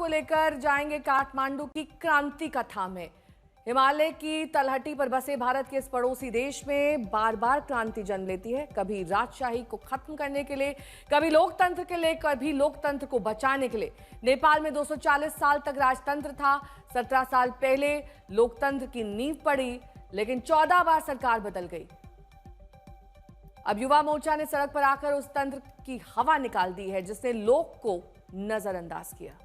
आपको लेकर जाएंगे काठमांडू की क्रांति कथा में। हिमालय की तलहटी पर बसे भारत के इस पड़ोसी देश में बार बार क्रांति जन्म लेती है, कभी राजशाही को खत्म करने के लिए, कभी लोकतंत्र के लिए, कभी लोकतंत्र को बचाने के लिए। नेपाल में 240 साल तक राजतंत्र था। 17 साल पहले लोकतंत्र की नींव पड़ी, लेकिन 14 बार सरकार बदल गई। अब युवा मोर्चा ने सड़क पर आकर उस तंत्र की हवा निकाल दी है जिसने लोक को नजरअंदाज किया।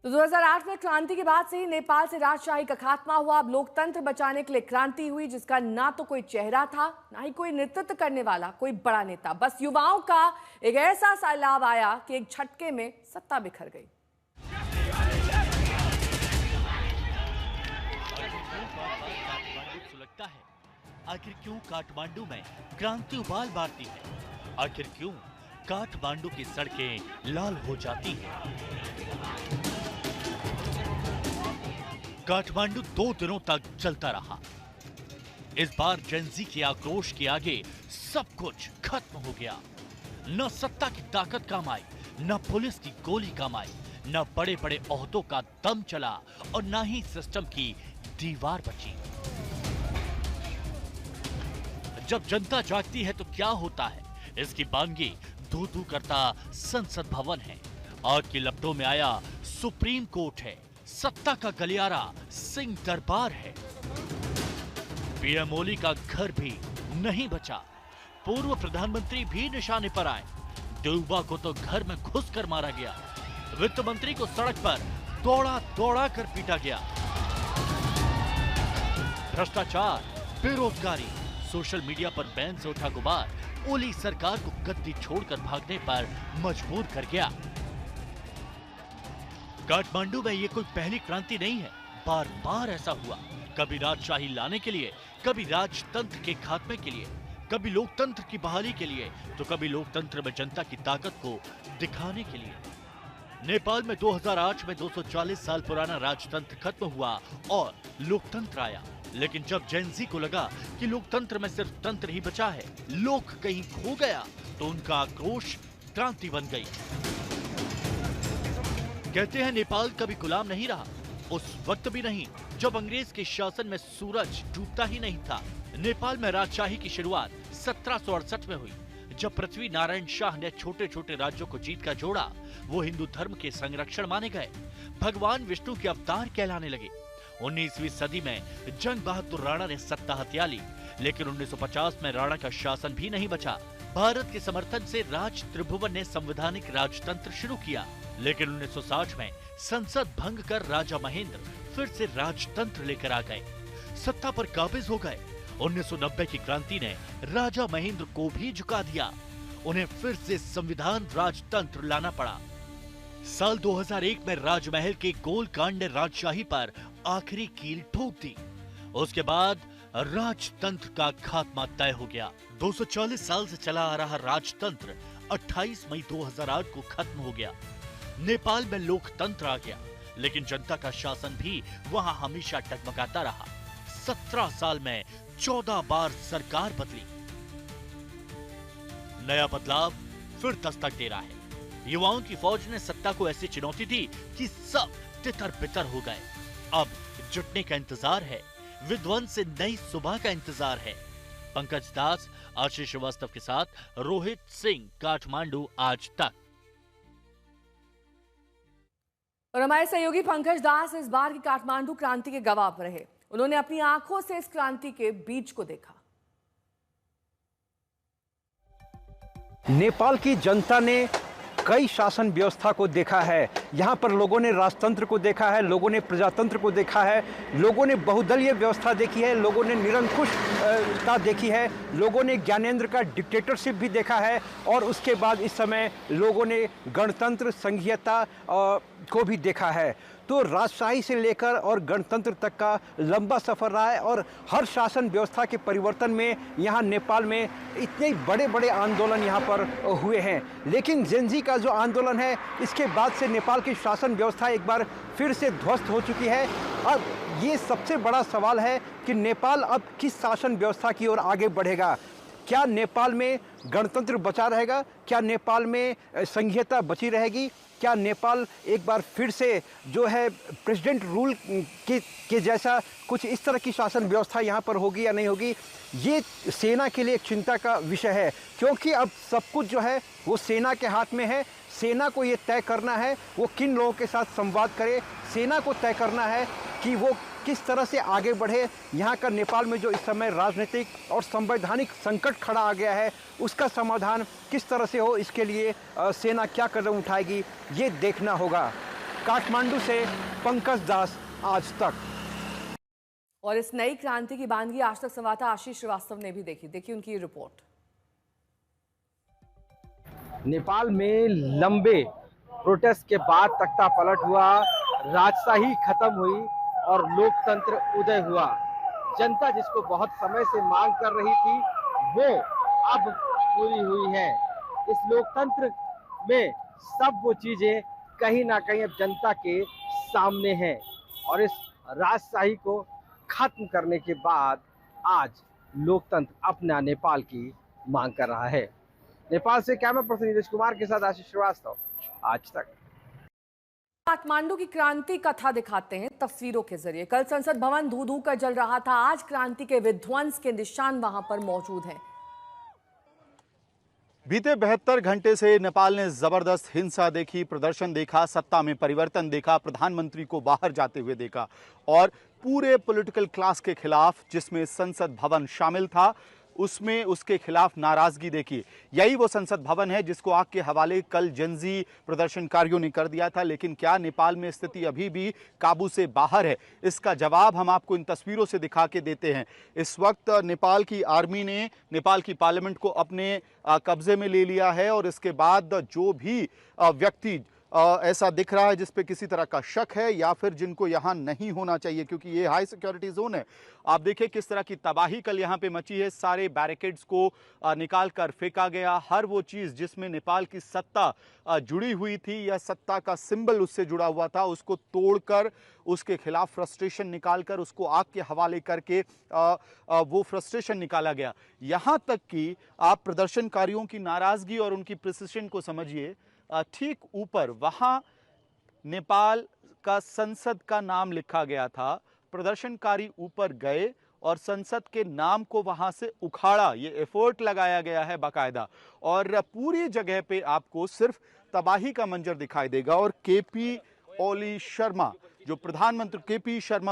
तो 2008 में क्रांति के बाद से ही नेपाल से राजशाही का खात्मा हुआ। अब लोकतंत्र बचाने के लिए क्रांति हुई जिसका ना तो कोई चेहरा था, ना ही कोई नेतृत्व करने वाला, कोई बड़ा नेता। बस युवाओं का एक ऐसा सैलाब आया कि एक झटके में सत्ता बिखर गई। सुलगता है, आखिर क्यों काठमांडू में क्रांति उबाल मारती है? आखिर क्यों काठमांडू की सड़कें लाल हो जाती हैं? काठमांडू 2 दिनों तक चलता रहा। इस बार जेनजी के आक्रोश के आगे सब कुछ खत्म हो गया। न सत्ता की ताकत काम आई, न पुलिस की गोली काम आई, न बड़े बड़े ओहदों का दम चला और न ही सिस्टम की दीवार बची। जब जनता जागती है तो क्या होता है, इसकी बानगी धू धू करता संसद भवन है। आग की लपटों में आया सुप्रीम कोर्ट है। सत्ता का गलियारा सिंह दरबार है। पीएम ओली का घर भी नहीं बचा। पूर्व प्रधानमंत्री भी निशाने पर आए। देउबा को तो घर में घुसकर मारा गया। वित्त मंत्री को सड़क पर दौड़ा दौड़ा कर पीटा गया। भ्रष्टाचार, बेरोजगारी, सोशल मीडिया पर बैन से उठा गुबार ओली सरकार को गद्दी छोड़कर भागने पर मजबूर कर गया। काठमांडू में ये कोई पहली क्रांति नहीं है। बार बार ऐसा हुआ, कभी राजशाही लाने के लिए, कभी राजतंत्र के खात्मे के लिए, कभी लोकतंत्र की बहाली के लिए, तो कभी लोकतंत्र में जनता की ताकत को दिखाने के लिए। नेपाल में 2008 में 240 साल पुराना राजतंत्र खत्म हुआ और लोकतंत्र आया। लेकिन जब जेनजी को लगा कि लोकतंत्र में सिर्फ तंत्र ही बचा है, लोक कहीं खो गया, तो उनका आक्रोश क्रांति बन गई। कहते हैं नेपाल कभी गुलाम नहीं रहा। उस वक्त भी नहीं जब अंग्रेज के शासन में सूरज डूबता ही नहीं था। नेपाल में राजशाही की शुरुआत 1768 में हुई, जब पृथ्वी नारायण शाह ने छोटे छोटे राज्यों को जीत कर जोड़ा। वो हिंदू धर्म के संरक्षण माने गए, भगवान विष्णु के अवतार कहलाने लगे। 19वीं सदी में जंग बहादुर राणा ने सत्ता हथिया ली, लेकिन 1950 में राणा का शासन भी नहीं बचा। भारत के समर्थन से राज त्रिभुवन ने संवैधानिक राजतंत्र शुरू किया, लेकिन 1960 में संसद भंग कर राजा महेंद्र फिर से राजतंत्र लेकर आ गए, सत्ता पर काबिज हो गए। 1990 की क्रांति ने राजा महेंद्र को भी झुका दिया। उन्हें फिर से संविधान राजतंत्र लाना पड़ा। साल 2001 में राजमहल के गोलकांड ने राजशाही पर आखिरी कील ठोक दी। उसके बाद राजतंत्र का खात्मा तय हो गया। 240 साल से चला आ रहा राजतंत्र 28 मई 2008 को खत्म हो गया। नेपाल में लोकतंत्र आ गया, लेकिन जनता का शासन भी वहां हमेशा टगमगाता रहा। 17 साल में 14 बार सरकार बदली। नया बदलाव फिर दस्तक दे रहा है। युवाओं की फौज ने सत्ता को ऐसी चुनौती दी कि सब तितर बितर हो गए। अब जुटने का इंतजार है, विध्वंस से नई सुबह का इंतजार है। पंकज दास, आशीष श्रीवास्तव के साथ रोहित सिंह, काठमांडू आज तक। और हमारे सहयोगी पंकज दास इस बार की काठमांडू क्रांति के गवाह रहे। उन्होंने अपनी आंखों से इस क्रांति के बीज को देखा। नेपाल की जनता ने कई शासन व्यवस्था को देखा है। यहाँ पर लोगों ने राजतंत्र को देखा है, लोगों ने प्रजातंत्र को देखा है, लोगों ने बहुदलीय व्यवस्था देखी है, लोगों ने निरंकुशता देखी है, लोगों ने ज्ञानेंद्र का डिक्टेटरशिप भी देखा है, और उसके बाद इस समय लोगों ने गणतंत्र, संघीयता को भी देखा है। तो राजशाही से लेकर और गणतंत्र तक का लंबा सफ़र रहा है, और हर शासन व्यवस्था के परिवर्तन में यहाँ नेपाल में इतने बड़े बड़े आंदोलन यहाँ पर हुए हैं। लेकिन जेनजी का जो आंदोलन है, इसके बाद से नेपाल की शासन व्यवस्था एक बार फिर से ध्वस्त हो चुकी है। अब ये सबसे बड़ा सवाल है कि नेपाल अब किस शासन व्यवस्था की ओर आगे बढ़ेगा। क्या नेपाल में गणतंत्र बचा रहेगा? क्या नेपाल में संघीयता बची रहेगी? क्या नेपाल एक बार फिर से जो है प्रेसिडेंट रूल के जैसा कुछ इस तरह की शासन व्यवस्था यहाँ पर होगी या नहीं होगी? ये सेना के लिए एक चिंता का विषय है, क्योंकि अब सब कुछ जो है वो सेना के हाथ में है। सेना को ये तय करना है वो किन लोगों के साथ संवाद करे, सेना को तय करना है कि वो किस तरह से आगे बढ़े। यहाँ का नेपाल में जो इस समय राजनीतिक और संवैधानिक संकट खड़ा आ गया है, उसका समाधान किस तरह से हो, इसके लिए सेना क्या कदम उठाएगी, ये देखना होगा। काठमांडू से पंकज दास, आज तक। और इस नई क्रांति की बानगी आज तक संवाददाता आशीष श्रीवास्तव ने भी देखी। देखिए उनकी रिपोर्ट। नेपाल में लंबे प्रोटेस्ट के बाद तख्ता पलट हुआ, राजशाही खत्म हुई और लोकतंत्र उदय हुआ। जनता जिसको बहुत समय से मांग कर रही थी वो अब पूरी हुई है। इस लोकतंत्र में सब वो चीजें कहीं ना कहीं अब जनता के सामने हैं और इस राजशाही को खत्म करने के बाद आज लोकतंत्र अपना नेपाल की मांग कर रहा है। नेपाल से कैमरा पर्सन नीरज कुमार के साथ आशीष श्रीवास्तव, आज तक। काठमांडू की क्रांति कथा दिखाते हैं तस्वीरों के जरिए। कल संसद भवन धू धू कर जल रहा था, आज क्रांति के विध्वंस के निशान वहां पर मौजूद हैं। बीते 72 घंटे से नेपाल ने जबरदस्त हिंसा देखी, प्रदर्शन देखा, सत्ता में परिवर्तन देखा, प्रधानमंत्री को बाहर जाते हुए देखा और पूरे पॉलिटिकल क्लास के खिलाफ, जिसमें संसद भवन शामिल था, उसमें उसके खिलाफ नाराजगी देखी। यही वो संसद भवन है जिसको आग के हवाले कल जनजी प्रदर्शनकारियों ने कर दिया था। लेकिन क्या नेपाल में स्थिति अभी भी काबू से बाहर है? इसका जवाब हम आपको इन तस्वीरों से दिखा के देते हैं। इस वक्त नेपाल की आर्मी ने नेपाल की पार्लियामेंट को अपने कब्जे में ले लिया है और इसके बाद जो भी व्यक्ति ऐसा दिख रहा है जिस पे किसी तरह का शक है या फिर जिनको यहाँ नहीं होना चाहिए, क्योंकि ये हाई सिक्योरिटी जोन है। आप देखिए किस तरह की तबाही कल यहाँ पे मची है। सारे बैरिकेड्स को निकाल कर फेंका गया। हर वो चीज़ जिसमें नेपाल की सत्ता जुड़ी हुई थी या सत्ता का सिंबल उससे जुड़ा हुआ था, उसको तोड़कर उसके खिलाफ फ्रस्ट्रेशन निकाल कर उसको आग के हवाले करके वो फ्रस्ट्रेशन निकाला गया। यहाँ तक कि आप प्रदर्शनकारियों की नाराजगी और उनकी प्रिसिशन को समझिए। ठीक ऊपर वहां नेपाल का संसद का नाम लिखा गया था। प्रदर्शनकारी ऊपर गए और संसद के नाम को वहां से उखाड़ा। ये एफर्ट लगाया गया है बाकायदा और पूरी जगह पे आपको सिर्फ तबाही का मंजर दिखाई देगा। और केपी शर्मा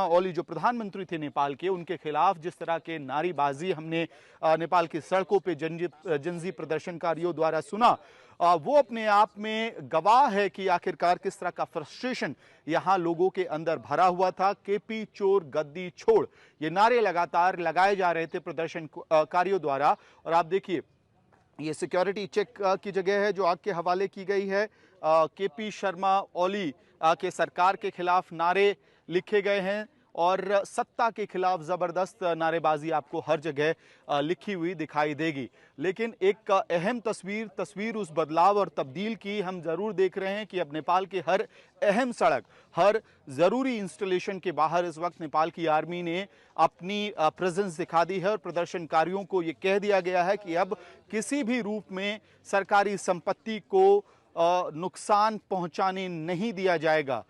ओली जो प्रधानमंत्री थे नेपाल के, उनके खिलाफ जिस तरह के नारीबाजी हमने नेपाल की सड़कों पे जनजी प्रदर्शनकारियों द्वारा सुना, वो अपने आप में गवाह है कि आखिरकार किस तरह का फ्रस्ट्रेशन यहाँ लोगों के अंदर भरा हुआ था। केपी चोर गद्दी छोड़, ये नारे लगातार लगाए जा रहे थे प्रदर्शनकारियों द्वारा। और आप देखिए ये सिक्योरिटी चेक की जगह है जो आग के हवाले की गई है। केपी शर्मा ओली के सरकार के खिलाफ नारे लिखे गए हैं और सत्ता के खिलाफ जबरदस्त नारेबाजी आपको हर जगह लिखी हुई दिखाई देगी। लेकिन एक अहम तस्वीर उस बदलाव और तब्दील की हम जरूर देख रहे हैं कि अब नेपाल के हर अहम सड़क, हर जरूरी इंस्टॉलेशन के बाहर इस वक्त नेपाल की आर्मी ने अपनी प्रेजेंस दिखा दी है और प्रदर्शनकारियों को ये कह दिया गया है कि अब किसी भी रूप में सरकारी संपत्ति को नुकसान पहुंचाने नहीं दिया जाएगा।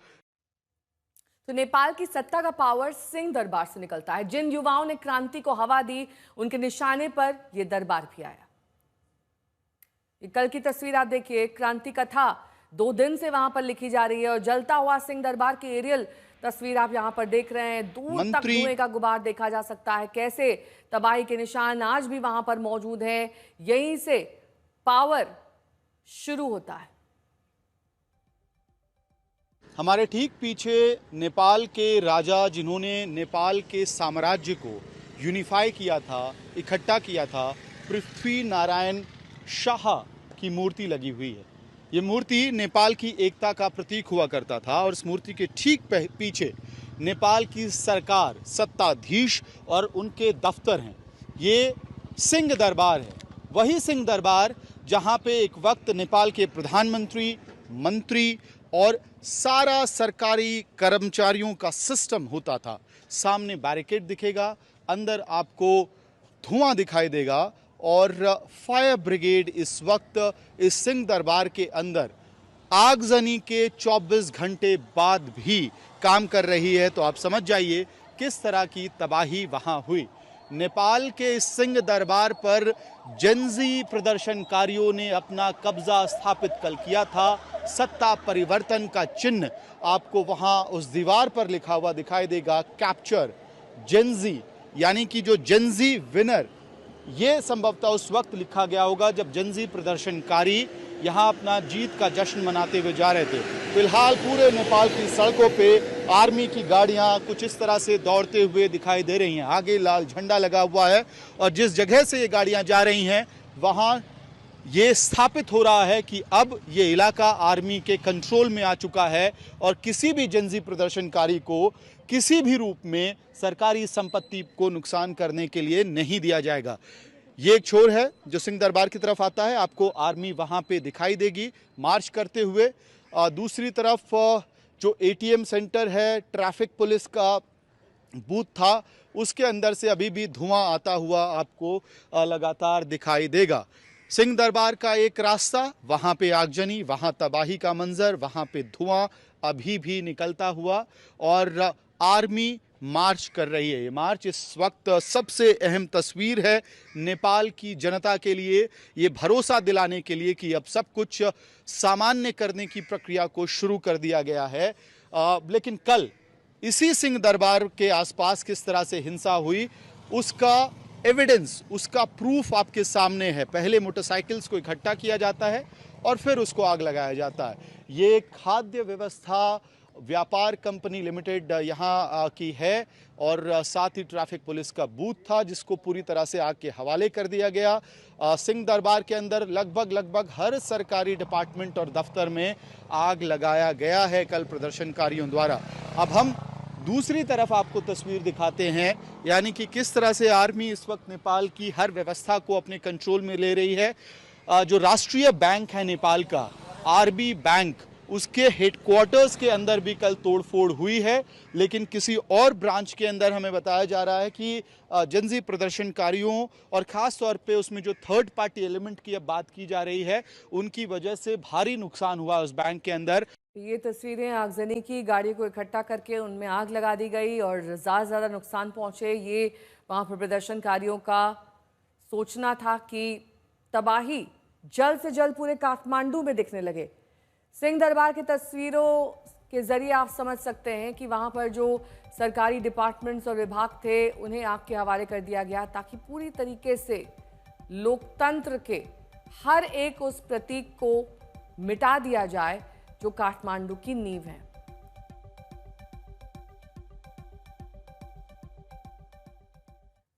तो नेपाल की सत्ता का पावर सिंह दरबार से निकलता है। जिन युवाओं ने क्रांति को हवा दी, उनके निशाने पर यह दरबार भी आया। कल की तस्वीर आप देखिए, क्रांति कथा 2 दिन से वहां पर लिखी जा रही है और जलता हुआ सिंह दरबार की एरियल तस्वीर आप यहां पर देख रहे हैं। दूर तक धुएं का गुबार देखा जा सकता है। कैसे तबाही के निशान आज भी वहां पर मौजूद हैं। यहीं से पावर शुरू होता है। हमारे ठीक पीछे नेपाल के राजा, जिन्होंने नेपाल के साम्राज्य को यूनिफाई किया था, इकट्ठा किया था, पृथ्वी नारायण शाह की मूर्ति लगी हुई है। ये मूर्ति नेपाल की एकता का प्रतीक हुआ करता था और इस मूर्ति के ठीक पीछे नेपाल की सरकार, सत्ताधीश और उनके दफ्तर हैं। ये सिंह दरबार है, वही सिंह दरबार जहां पे एक वक्त नेपाल के प्रधानमंत्री, मंत्री और सारा सरकारी कर्मचारियों का सिस्टम होता था। सामने बैरिकेड दिखेगा, अंदर आपको धुआं दिखाई देगा और फायर ब्रिगेड इस वक्त इस सिंह दरबार के अंदर आगजनी के 24 घंटे बाद भी काम कर रही है। तो आप समझ जाइए किस तरह की तबाही वहां हुई। नेपाल के इस सिंह दरबार पर जेनजी प्रदर्शनकारियों ने अपना कब्जा स्थापित कल किया था। सत्ता परिवर्तन का चिन्ह आपको वहां उस दीवार पर लिखा हुआ दिखाई देगा, कैप्चर जेनजी, यानी कि जो जेनजी विनर, ये संभवतः उस वक्त लिखा गया होगा जब जेनजी प्रदर्शनकारी यहाँ अपना जीत का जश्न मनाते हुए जा रहे थे। फिलहाल पूरे नेपाल की सड़कों पे आर्मी की गाड़ियां कुछ इस तरह से दौड़ते हुए दिखाई दे रही हैं। आगे लाल झंडा लगा हुआ है और जिस जगह से ये गाड़ियां जा रही हैं वहां ये स्थापित हो रहा है कि अब ये इलाका आर्मी के कंट्रोल में आ चुका है और किसी भी जेनजी प्रदर्शनकारी को किसी भी रूप में सरकारी संपत्ति को नुकसान करने के लिए नहीं दिया जाएगा। ये एक छोर है जो सिंह दरबार की तरफ आता है, आपको आर्मी वहां पे दिखाई देगी मार्च करते हुए। दूसरी तरफ जो एटीएम सेंटर है, ट्रैफिक पुलिस का बूथ था, उसके अंदर से अभी भी धुआं आता हुआ आपको लगातार दिखाई देगा। सिंह दरबार का एक रास्ता, वहां पे आगजनी, वहां तबाही का मंजर, वहां पे धुआं अभी भी निकलता हुआ और आर्मी मार्च कर रही है। ये मार्च इस वक्त सबसे अहम तस्वीर है नेपाल की जनता के लिए, ये भरोसा दिलाने के लिए कि अब सब कुछ सामान्य करने की प्रक्रिया को शुरू कर दिया गया है। लेकिन कल इसी सिंह दरबार के आसपास किस तरह से हिंसा हुई उसका एविडेंस, उसका प्रूफ आपके सामने है। पहले मोटरसाइकिल्स को इकट्ठा किया जाता है और फिर उसको आग लगाया जाता है। ये खाद्य व्यवस्था व्यापार कंपनी लिमिटेड यहाँ की है और साथ ही ट्रैफिक पुलिस का बूथ था जिसको पूरी तरह से आग के हवाले कर दिया गया। सिंह दरबार के अंदर लगभग हर सरकारी डिपार्टमेंट और दफ्तर में आग लगाया गया है कल प्रदर्शनकारियों द्वारा। अब हम दूसरी तरफ आपको तस्वीर दिखाते हैं, यानी कि किस तरह से आर्मी इस वक्त नेपाल की हर व्यवस्था को अपने कंट्रोल में ले रही है। जो राष्ट्रीय बैंक है नेपाल का, आरबी बैंक, उसके हेडक्वार्टर्स के अंदर भी कल तोड़फोड़ हुई है। लेकिन किसी और ब्रांच के अंदर हमें बताया जा रहा है कि जेनजी प्रदर्शनकारियों और ख़ास तौर पे उसमें जो थर्ड पार्टी एलिमेंट की अब बात की जा रही है, उनकी वजह से भारी नुकसान हुआ उस बैंक के अंदर। ये तस्वीरें आगजनी की, गाड़ी को इकट्ठा करके उनमें आग लगा दी गई और ज़्यादा नुकसान पहुंचे। ये वहाँ पर प्रदर्शनकारियों का सोचना था कि तबाही जल्द से जल्द पूरे काठमांडू में दिखने लगे। सिंह दरबार की तस्वीरों के जरिए आप समझ सकते हैं कि वहाँ पर जो सरकारी डिपार्टमेंट्स और विभाग थे उन्हें आग के हवाले कर दिया गया ताकि पूरी तरीके से लोकतंत्र के हर एक उस प्रतीक को मिटा दिया जाए जो काठमांडू की नींव है।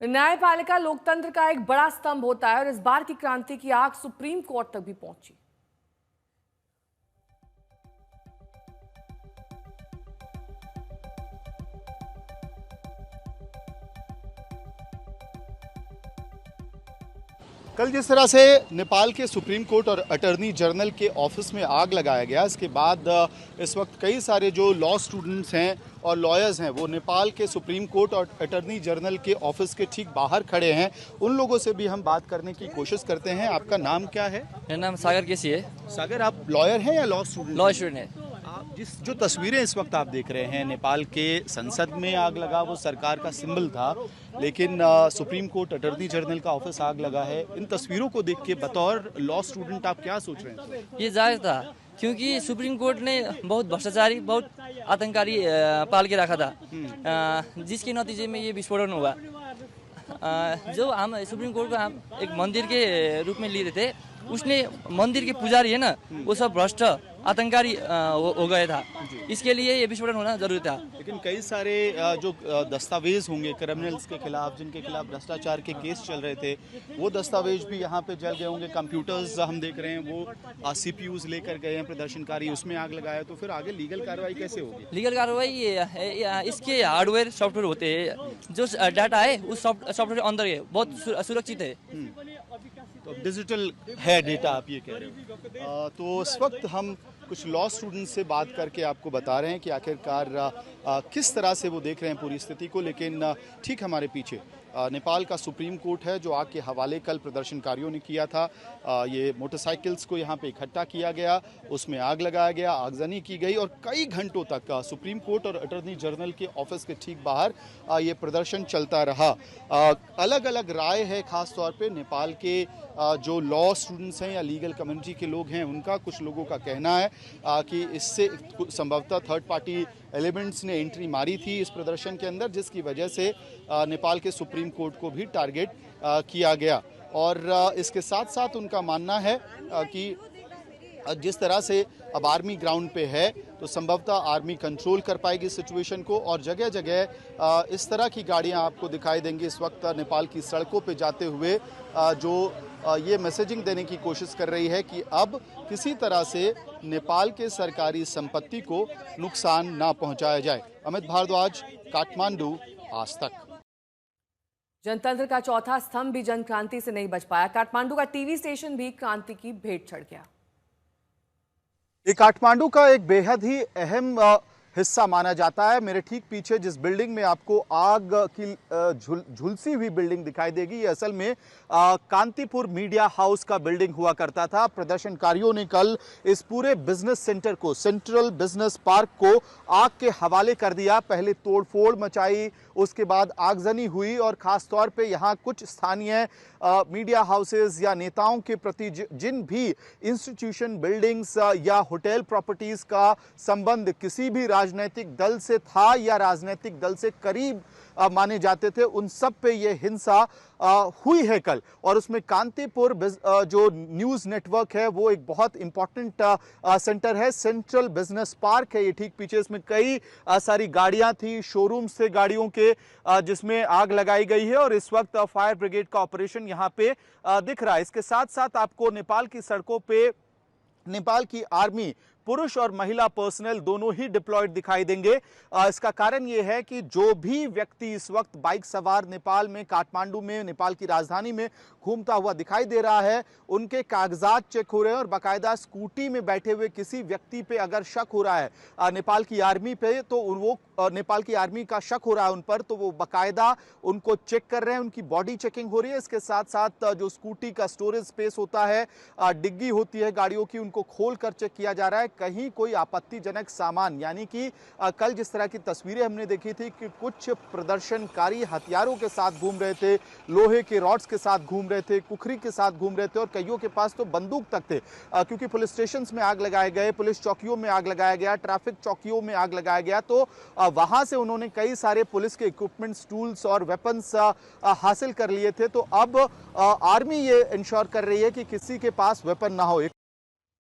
न्यायपालिका लोकतंत्र का एक बड़ा स्तंभ होता है और इस बार की क्रांति की आग सुप्रीम कोर्ट तक भी पहुंची। कल जिस तरह से नेपाल के सुप्रीम कोर्ट और अटर्नी जनरल के ऑफिस में आग लगाया गया, इसके बाद इस वक्त कई सारे जो लॉ स्टूडेंट्स हैं और लॉयर्स हैं वो नेपाल के सुप्रीम कोर्ट और अटर्नी जनरल के ऑफिस के ठीक बाहर खड़े हैं। उन लोगों से भी हम बात करने की कोशिश करते हैं। आपका नाम क्या है? मेरा नाम सागर केसी है। सागर, आप लॉयर हैं या लॉ स्टूडेंट? लॉ स्टूडेंट है। जो तस्वीरें इस वक्त आप देख रहे हैं, नेपाल के संसद में आग लगा, वो सरकार का सिंबल था, लेकिन सुप्रीम कोर्ट अटर्नी जनरल का ऑफिस आग लगा है। इन तस्वीरों को देख के बतौर लॉ स्टूडेंट आप क्या सोच रहे हैं? ये जायज था क्योंकि सुप्रीम कोर्ट ने बहुत भ्रष्टाचारी, बहुत आतंककारी पाल के रखा था, जिसके नतीजे में ये विस्फोटन हुआ। जो हम सुप्रीम कोर्ट को हम एक मंदिर के रूप में ले रहे थे, उसने मंदिर के पुजारी है ना, वो सब भ्रष्ट आतंककारी हो गया था, इसके लिए ये विस्फोटन होना जरूरी था। लेकिन कई सारे जो दस्तावेज होंगे क्रिमिनल्स के खिलाफ, जिनके खिलाफ भ्रष्टाचार के केस चल रहे थे, वो दस्तावेज भी यहाँ पे जल गए होंगे। कंप्यूटर्स हम देख रहे हैं, वो सीपीयूज लेकर गए हैं प्रदर्शनकारी, उसमें आग लगाया, तो फिर आगे लीगल कार्रवाई कैसे होगी? लीगल कार्रवाई इसके हार्डवेयर सॉफ्टवेयर होते हैं, जो डाटा है उस सॉफ्टवेयर के अंदर है, बहुत सुरक्षित है। तो डिजिटल है डेटा, आप ये कह रहे हो। तो इस वक्त हम कुछ लॉ स्टूडेंट से बात करके आपको बता रहे हैं कि आखिरकार किस तरह से वो देख रहे हैं पूरी स्थिति को। लेकिन ठीक हमारे पीछे नेपाल का सुप्रीम कोर्ट है जो आग के हवाले कल प्रदर्शनकारियों ने किया था। ये मोटरसाइकिल्स को यहाँ पे इकट्ठा किया गया, उसमें आग लगाया गया, आगजनी की गई और कई घंटों तक सुप्रीम कोर्ट और अटॉर्नी जनरल के ऑफिस के ठीक बाहर ये प्रदर्शन चलता रहा। अलग अलग राय है, खास तौर पे नेपाल के जो लॉ स्टूडेंट्स हैं या लीगल कम्युनिटी के लोग हैं उनका, कुछ लोगों का कहना है कि इससे संभवतः थर्ड पार्टी एलिमेंट्स ने एंट्री मारी थी इस प्रदर्शन के अंदर, जिसकी वजह से नेपाल के सुप्रीम कोर्ट को भी टारगेट किया गया। और इसके साथ साथ उनका मानना है कि जिस तरह से अब आर्मी ग्राउंड पे है तो संभवतः आर्मी कंट्रोल कर पाएगी सिचुएशन को, और जगह जगह इस तरह की गाड़ियां आपको दिखाई देंगी इस वक्त नेपाल की सड़कों पे जाते हुए, जो ये मैसेजिंग देने की कोशिश कर रही है कि अब किसी तरह से नेपाल के सरकारी संपत्ति को नुकसान ना पहुंचाया जाए। अमित भारद्वाज, काठमांडू, आज तक। जनतंत्र का चौथा स्तंभ भी जन क्रांति से नहीं बच पाया। काठमांडू का टीवी स्टेशन भी क्रांति की भेंट चढ़ गया। ये काठमांडू का एक बेहद ही अहम हिस्सा माना जाता है। मेरे ठीक पीछे जिस बिल्डिंग में आपको आग की झुलसी हुई बिल्डिंग दिखाई देगी, ये असल में कांतिपुर मीडिया हाउस का बिल्डिंग हुआ करता था। प्रदर्शनकारियों ने कल इस पूरे बिजनेस सेंटर को, सेंट्रल बिजनेस पार्क को आग के हवाले कर दिया। पहले तोड़फोड़ मचाई, उसके बाद आगजनी हुई और खास तौर पे यहाँ कुछ स्थानीय मीडिया हाउसेज या नेताओं के प्रति जिन भी इंस्टीट्यूशन, बिल्डिंग्स या होटल प्रॉपर्टीज का संबंध किसी भी राजनीतिक दल से था या राजनीतिक दल से करीब माने जाते थे, उन सब पे ये हिंसा हुई है कल। और उसमें कांतिपुर जो न्यूज़ नेटवर्क है वो एक बहुत इंपॉर्टेंट सेंटर है। सेंट्रल बिजनेस पार्क है ये ठीक पीछे, इसमें कई सारी गाड़ियां थी, शोरूम्स थे गाड़ियों के, जिसमें आग लगाई गई है और इस वक्त फायर ब्रिगेड का ऑपरेशन यहाँ पे दिख रहा है। इसके साथ साथ आपको नेपाल की सड़कों पे नेपाल की आर्मी, पुरुष और महिला पर्सनल दोनों ही डिप्लॉयड दिखाई देंगे। इसका कारण यह है कि जो भी व्यक्ति इस वक्त बाइक सवार नेपाल में, काठमांडू में, नेपाल की राजधानी में घूमता हुआ दिखाई दे रहा है, उनके कागजात चेक हो रहे हैं और बाकायदा स्कूटी में बैठे हुए किसी व्यक्ति पे अगर शक हो रहा है नेपाल की आर्मी पे, तो वो नेपाल की आर्मी का शक हो रहा है उन पर, तो वो बाकायदा उनको चेक कर रहे हैं, उनकी बॉडी चेकिंग हो रही है। इसके साथ साथ जो स्कूटी का स्टोरेज स्पेस होता है, डिग्गी होती है गाड़ियों की, उनको खोल कर चेक किया जा रहा है कहीं कोई आपत्तिजनक सामान, यानी कि कल जिस तरह की तस्वीरें हमने देखी थी कि कुछ प्रदर्शनकारी हथियारों के साथ घूम रहे थे, लोहे के रॉड्स के साथ घूम रहे थे, कुखरी के साथ घूम रहे थे और कईयों के पास तो बंदूक तक थे, क्योंकि पुलिस स्टेशन में आग लगाए गए, पुलिस चौकियों में आग लगाया गया, ट्रैफिक चौकियों में आग लगाया गया, तो वहां से उन्होंने कई सारे पुलिस के इक्विपमेंट्स, टूल्स और वेपन्स हासिल कर लिए थे। तो अब आर्मी ये इंश्योर कर रही है कि किसी के पास वेपन ना हो।